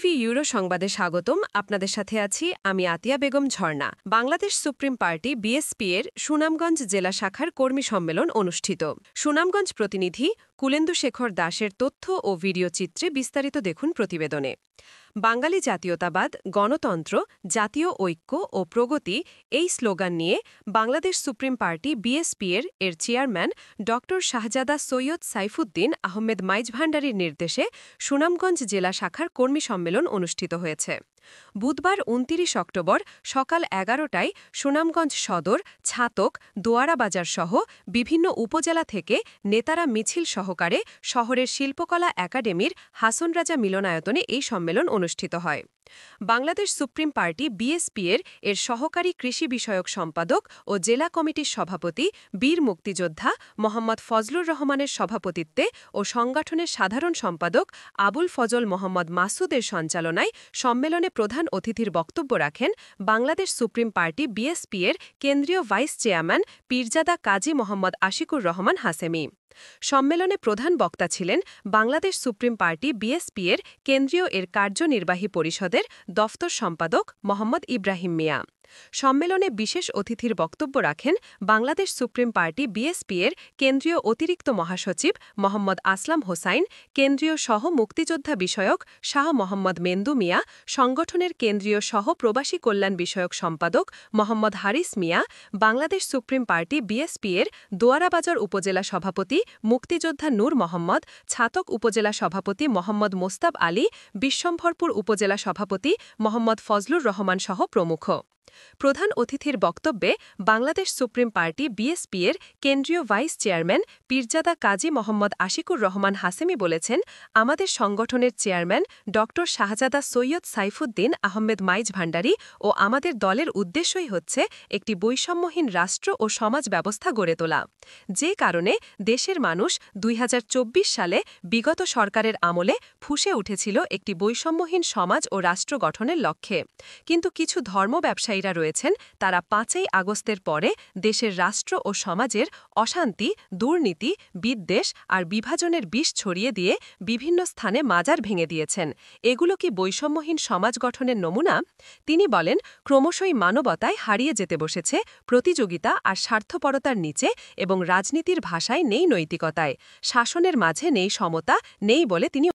TV euro সংবাদে স্বাগতম। আপনাদের সাথে আছি আমি আতিয়া বেগম ঝর্ণা। বাংলাদেশ সুপ্রিম পার্টি বিএসপি এর সুনামগঞ্জ জেলা শাখার কর্মী সম্মেলন অনুষ্ঠিত। সুনামগঞ্জ প্রতিনিধি কুলেন্দু শেখর দাসের তথ্য ও ভিডিও চিত্রে বিস্তারিত দেখুন প্রতিবেদনে। বাঙালি জাতীয়তাবাদ, গণতন্ত্র, জাতীয় ঐক্য ও প্রগতি এই স্লোগান নিয়ে বাংলাদেশ সুপ্রিম পার্টি বিএসপি এর চেয়ারম্যান ড শাহজাদা সৈয়দ সাইফুদ্দিন আহমেদ মাইজভান্ডারীর নির্দেশে সুনামগঞ্জ জেলা শাখার কর্মী সম্মেলন অনুষ্ঠিত হয়েছে। বুধবার ২৯ অক্টোবর সকাল ১১টায় সুনামগঞ্জ সদর, ছাতক, দোয়ারা বাজার সহ বিভিন্ন উপজেলা থেকে নেতারা মিছিল সহকারে শহরের শিল্পকলা একাডেমির হাসন রাজা মিলনায়তনে এই সম্মেলন অনুষ্ঠিত হয়। বাংলাদেশ সুপ্রিম পার্টি বিএসপি এর সহকারী কৃষি বিষয়ক সম্পাদক ও জেলা কমিটির সভাপতি বীর মুক্তিযোদ্ধা মোহাম্মদ ফজলুর রহমানের সভাপতিত্বে ও সংগঠনের সাধারণ সম্পাদক আবুল ফজল মোহাম্মদ মাসুদের সঞ্চালনায় সম্মেলনে প্রধান অতিথির বক্তব্য রাখেন বাংলাদেশ সুপ্রিম পার্টি বিএসপি এর কেন্দ্রীয় ভাইস চেয়ারম্যান পীরজাদা কাজী মোহাম্মদ আশিকুর রহমান হাসেমি। সম্মেলনে প্রধান বক্তা ছিলেন বাংলাদেশ সুপ্রিম পার্টি বিএসপি এর কেন্দ্রীয় কার্যনির্বাহী পরিষদের দফতর সম্পাদক মোহাম্মদ ইব্রাহিম মিয়া। সম্মেলনে বিশেষ অতিথির বক্তব্য রাখেন বাংলাদেশ সুপ্রিম পার্টি বিএসপি এর কেন্দ্রীয় অতিরিক্ত মহাসচিব মোহাম্মদ আসলাম হোসাইন, কেন্দ্রীয় সহ মুক্তিযোদ্ধা বিষয়ক শাহ মোহাম্মদ মেন্দু মিয়া, সংগঠনের কেন্দ্রীয় সহ প্রবাসী কল্যাণ বিষয়ক সম্পাদক মোহাম্মদ হারিস মিয়া, বাংলাদেশ সুপ্রিম পার্টি বিএসপি এর দোয়ারাবাজার উপজেলা সভাপতি মুক্তিযোদ্ধা নূর মোহাম্মদ, ছাতক উপজেলা সভাপতি মোহাম্মদ মোস্তাব আলী, বিশ্বম্ভরপুর উপজেলা সভাপতি মোহাম্মদ ফজলুর রহমান সহ প্রমুখ। প্রধান অতিথির বক্তব্যে বাংলাদেশ সুপ্রিম পার্টি বিএসপি এর কেন্দ্রীয় ভাইস চেয়ারম্যান পীরজাদা কাজী মোহাম্মদ আশিকুর রহমান হাসেমি বলেছেন, আমাদের সংগঠনের চেয়ারম্যান ড শাহজাদা সৈয়দ সাইফুদ্দিন আহমেদ মাইজভান্ডারী ও আমাদের দলের উদ্দেশ্যই হচ্ছে একটি বৈষম্যহীন রাষ্ট্র ও সমাজ ব্যবস্থা গড়ে তোলা, যে কারণে দেশের মানুষ ২০২৪ সালে বিগত সরকারের আমলে ফুঁসে উঠেছিল একটি বৈষম্যহীন সমাজ ও রাষ্ট্র গঠনের লক্ষ্যে। কিন্তু কিছু ধর্ম ব্যবসায়ীরা রয়েছেন, তারা ৫ই আগস্টের পরে দেশের রাষ্ট্র ও সমাজের অশান্তি, দুর্নীতি, বিদ্বেষ আর বিভাজনের বিষ ছড়িয়ে দিয়ে বিভিন্ন স্থানে মাজার ভেঙে দিয়েছেন। এগুলো কি বৈষম্যহীন সমাজ গঠনের নমুনা? তিনি বলেন, ক্রমশই মানবতায় হারিয়ে যেতে বসেছে প্রতিযোগিতা আর স্বার্থপরতার নিচে এবং রাজনীতির ভাষায় নেই নৈতিকতায়, শাসনের মাঝে নেই সমতা, নেই বলে তিনি